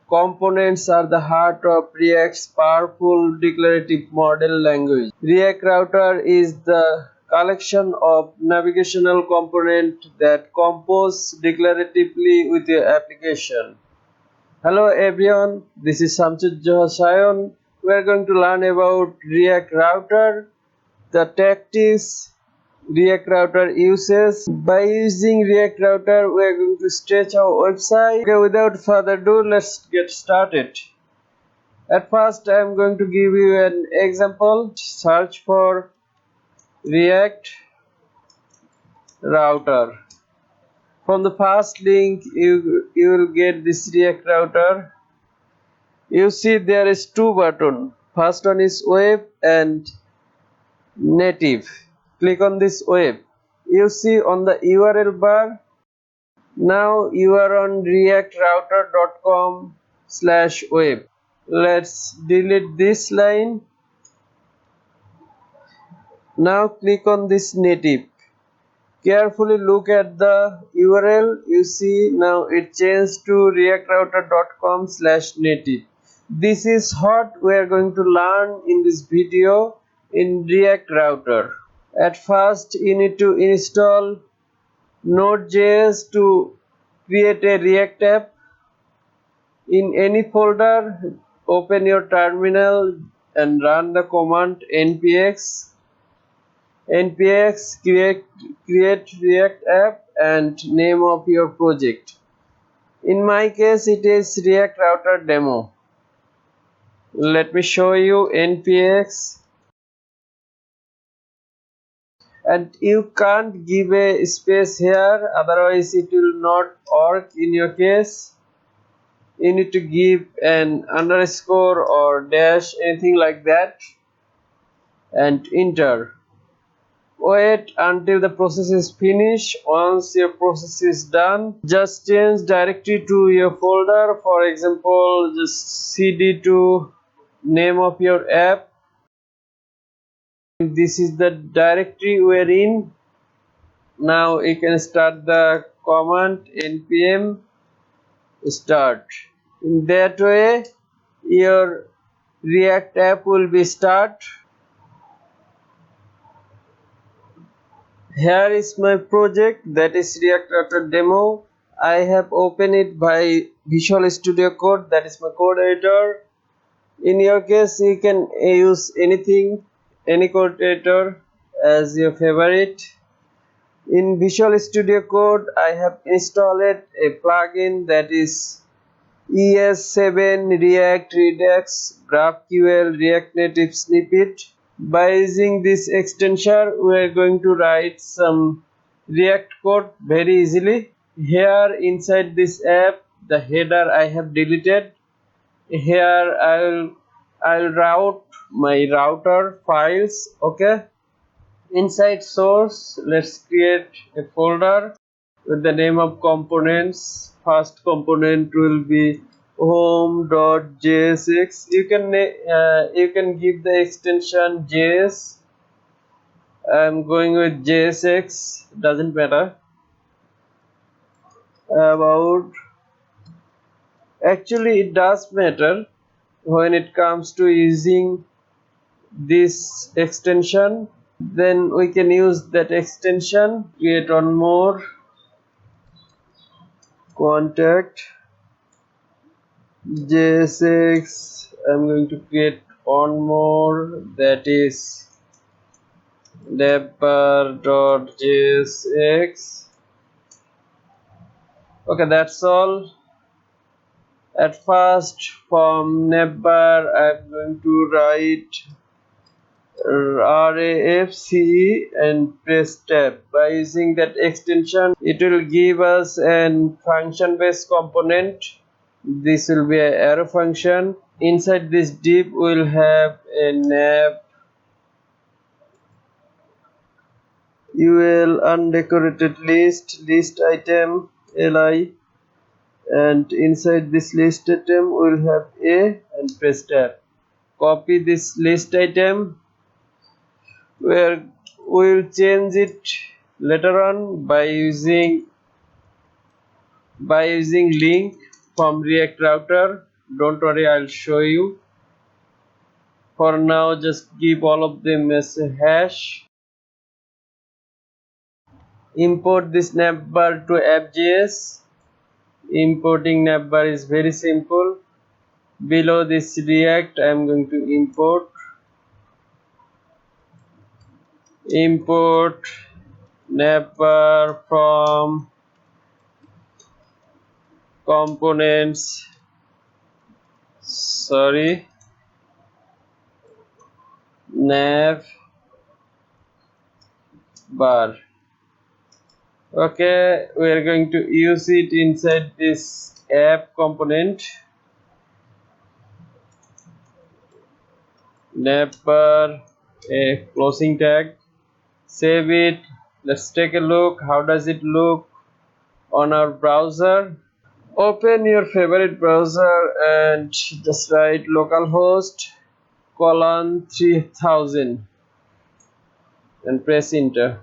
Components are the heart of React's powerful declarative model language. React Router is the collection of navigational components that compose declaratively with your application. Hello everyone, this is Samsud Sayon. We are going to learn about React Router, the tactics React Router uses. By using React Router, we are going to stretch our website. Okay, without further ado, let's get started. At first, I am going to give you an example. Search for React Router. From the first link, you will get this React Router. You see there is two buttons. First one is web and native. Click on this web. You see on the URL bar, now you are on reactrouter.com/web. Let's delete this line. Now click on this native. Carefully look at the URL. You see now it changed to reactrouter.com/native. This is what we are going to learn in this video in React Router. At first, you need to install nodejs to create a React app. In any folder, open your terminal and run the command npx create React app and name of your project. In my case, it is React Router demo. Let me show you npx. And you can't give a space here, otherwise it will not work in your case. You need to give an underscore or dash, anything like that, and enter. Wait until the process is finished. Once your process is done, just change directory to your folder. For example, just cd to name of your app. This is the directory we are in. Now you can start the command npm start. In that way your React app will be start. Here is my project, that is React Router demo. I have opened it by Visual Studio Code, that is my code editor. In your case, you can use anything, any code editor as your favorite. In Visual Studio Code, I have installed a plugin that is ES7 React Redux GraphQL React Native Snippet. By using this extension, we are going to write some React code very easily. Here inside this app, the header I have deleted. Here I'll route my router files. Okay. Inside source, let's create a folder with the name of components. First component will be home.jsx. You can give the extension js. I'm going with jsx, doesn't matter. Actually it does matter when it comes to using this extension. Then we can use that extension. Create one more contact jsx. I'm going to create one more, that is navbar.jsx. okay, that's all. At first, from navbar I'm going to write RAFCE and press tab. By using that extension, it will give us an function based component. This will be an arrow function. Inside this div we will have a nav ul undecorated list item li, and inside this list item we will have a and press tab. Copy this list item, where we will change it later on by using link from React Router. don't worry, I'll show you. For now, just give all of them as a hash. Import this navbar to app.js. Importing navbar is very simple. Below this react, I am going to import navbar from components. Nav bar. Okay, we are going to use it inside this app component. Navbar, a closing tag. Save it. Let's take a look. How does it look on our browser? Open your favorite browser and just write localhost colon 3000 and press enter.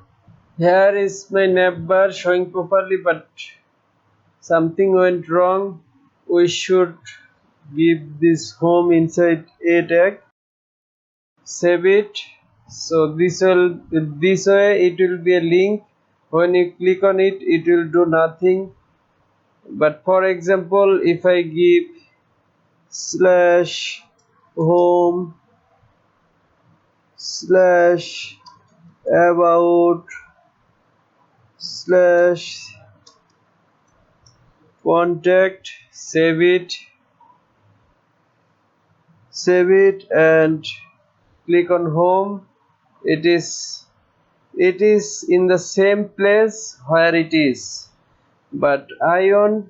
Here is my navbar showing properly, but something went wrong. We should give this home inside a tag. Save it. So this way it will be a link. When you click on it, it will do nothing. But for example, if I give slash home slash about slash contact, save it and click on home, it is in the same place where it is, but I want,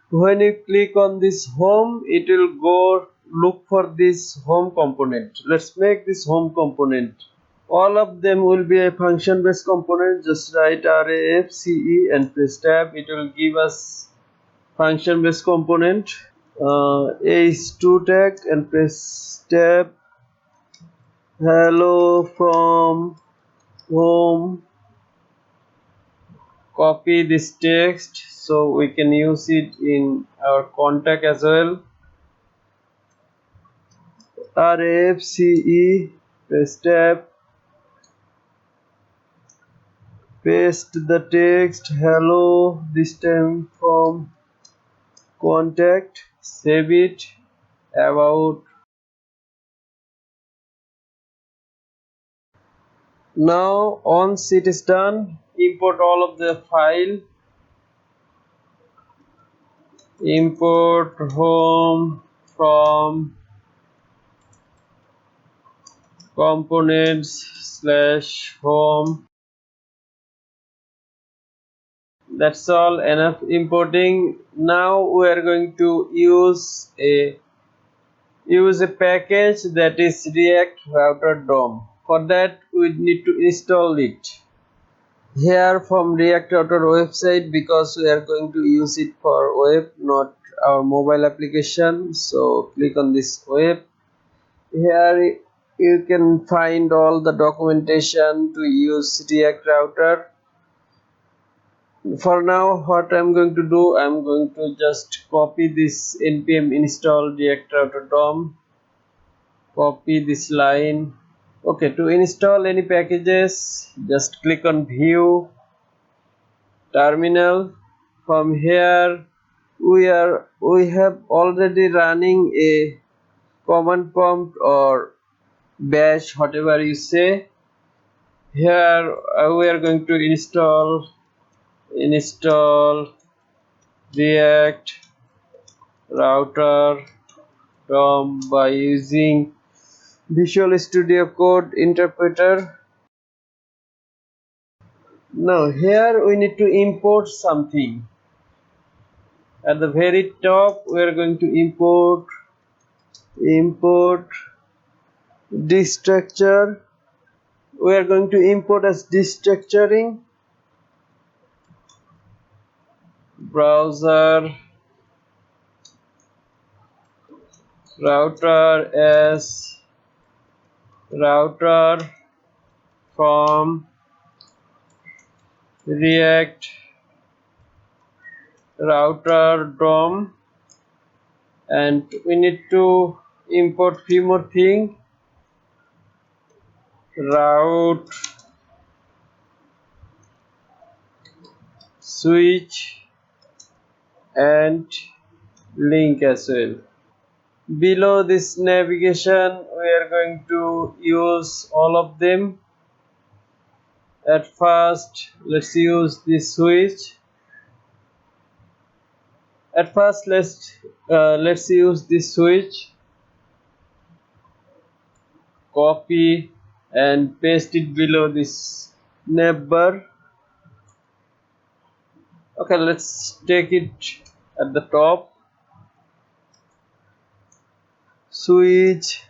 when you click on this home, it will go look for this home component. Let's make this home component. All of them will be a function based component. Just write reactce and press tab. It will give us function based component. H2 tag and press tab. Hello from home. Copy this text so we can use it in our contact as well. reactce, press tab, paste the text hello, this time from contact, save it, about. Now once it is done, import all of the file. Import home from components slash home. That's all, enough importing. Now we are going to use a package that is React Router DOM. For that we need to install it here from React Router website, because we are going to use it for web, not our mobile application. So click on this web. Here you can find all the documentation to use React Router. For now, what I'm going to do, I'm going to just copy this npm install React Router DOM. Copy this line. Okay, to install any packages, just click on view, terminal. From here we have already running a command prompt or bash, whatever you say. Here we are going to install React Router DOM by using Visual Studio Code interpreter. Now here we need to import something. At the very top we are going to import destructure. We are going to import as destructuring browser router as router from React Router DOM. and we need to import few more thing: route, switch, and link as well. Below this navigation we are going to use all of them. At first let's use this switch. At first let's use this switch, copy and paste it below this navbar. Okay, let's take it at the top. Switch,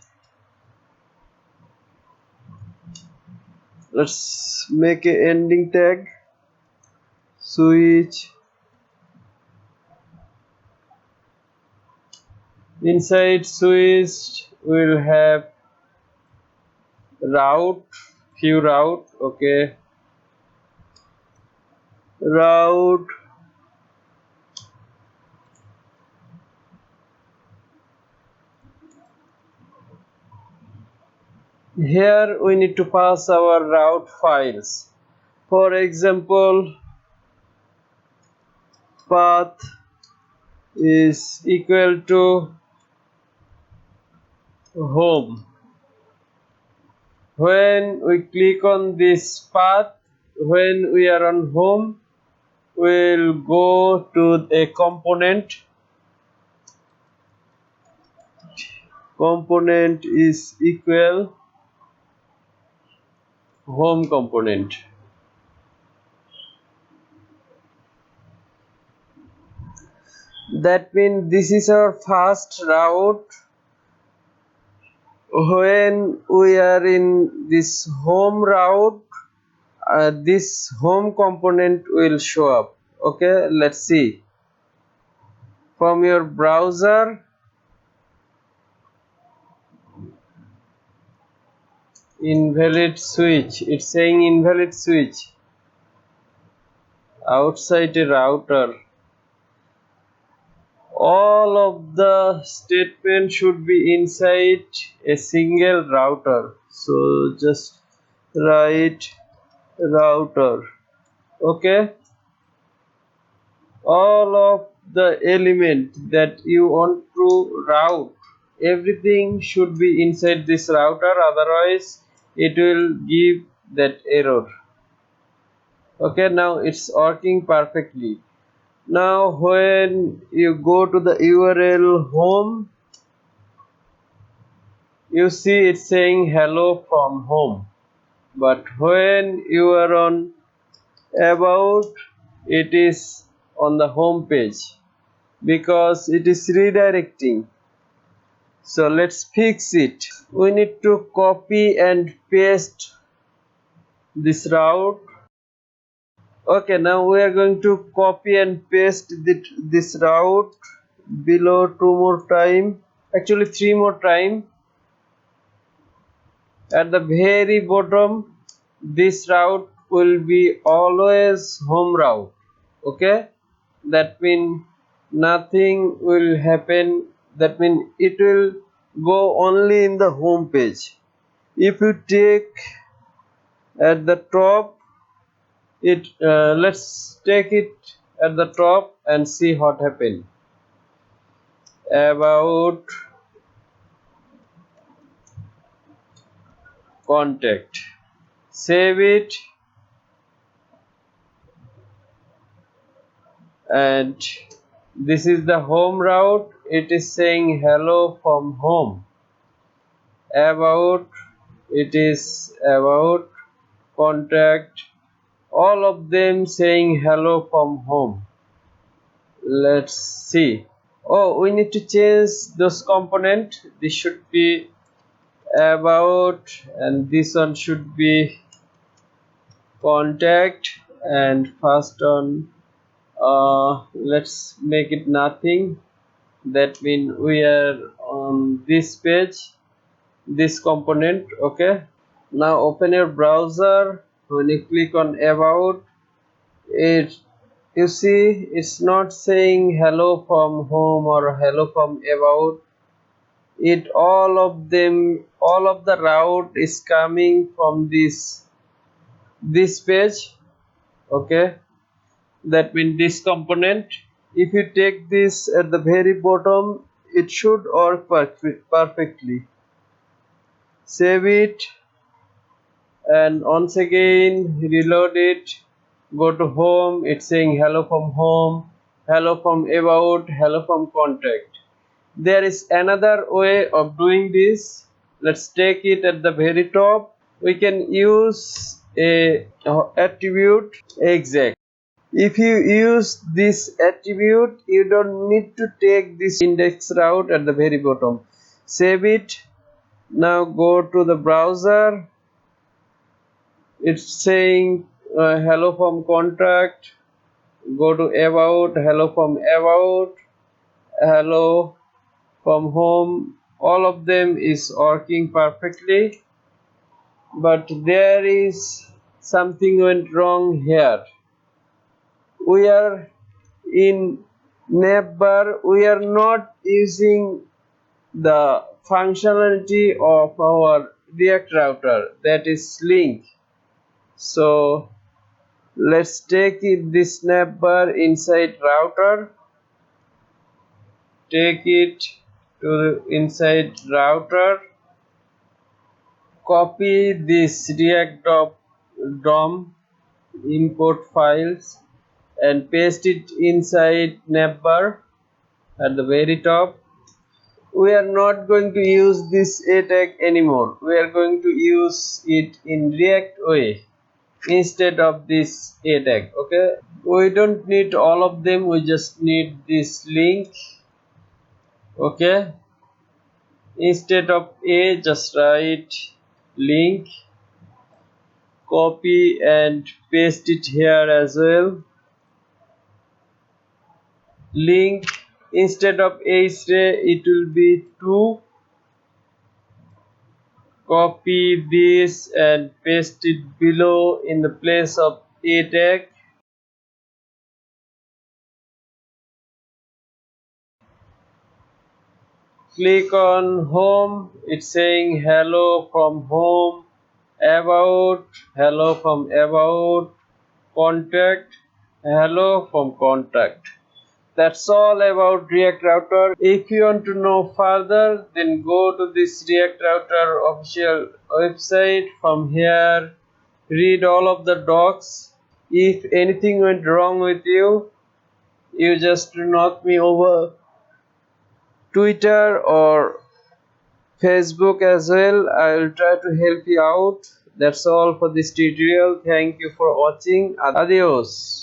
let's make a ending tag. Switch, inside switch we'll have route, few route. Okay, route, here we need to pass our route files. For example, path is equal to home. When we click on this path, when we are on home, we'll go to a component. Component is equal home component. That means this is our first route. When we are in this home route, this home component will show up. Okay, let's see. From your browser, invalid switch, it's saying invalid switch outside a router. All of the statements should be inside a single router, so just write router. Okay, all of the element that you want to route, everything should be inside this router, otherwise it will give that error. Okay, now it's working perfectly. Now when you go to the URL home, you see it's saying hello from home, but when you are on about, it is on the home page because it is redirecting. So let's fix it. We need to copy and paste this route. Okay, now we are going to copy and paste this route below 2 more time, actually 3 more time. At the very bottom, this route will be always home route. Okay, that means nothing will happen, that means it will go only in the home page. If you take at the top, it let's take it at the top and see what happened. About, contact, save it, and this is the home route. It is saying hello from home. About, it is about, contact, all of them saying hello from home. Let's see. Oh, we need to change those component. This should be about, and this one should be contact, and first on let's make it nothing. That means we are on this page, this component. Okay, now open your browser. When you click on about, it you see it's not saying hello from home or hello from about. It all of the route is coming from this page. Okay, that means this component. If you take this at the very bottom, it should work perfectly. Save it and once again reload it. Go to home. It's saying hello from home, hello from about, hello from contact. There is another way of doing this. Let's take it at the very top. We can use a attribute exact. If you use this attribute, you don't need to take this index route at the very bottom. Save it. Now go to the browser. It's saying hello from contact. Go to about, hello from about, hello from home. All of them is working perfectly, but there is something went wrong here. We are in Navbar. We are not using the functionality of our React router, that is link. So let's take it this Navbar inside router. Take it to inside router. Copy this react.dom import files and paste it inside Navbar at the very top. We are not going to use this a tag anymore. We are going to use it in React way instead of this a tag. Okay, we don't need all of them, we just need this link. Okay, instead of a, just write link. Copy and paste it here as well. Link, instead of ray it will be 2. Copy this and paste it below in the place of a tag. Click on home. It's saying hello from home, about, hello from about, contact, hello from contact. That's all about React Router. If you want to know further, then go to this React Router official website. From here, read all of the docs. If anything went wrong with you, you just knock me over Twitter or Facebook as well. I will try to help you out. That's all for this tutorial. Thank you for watching. Adios.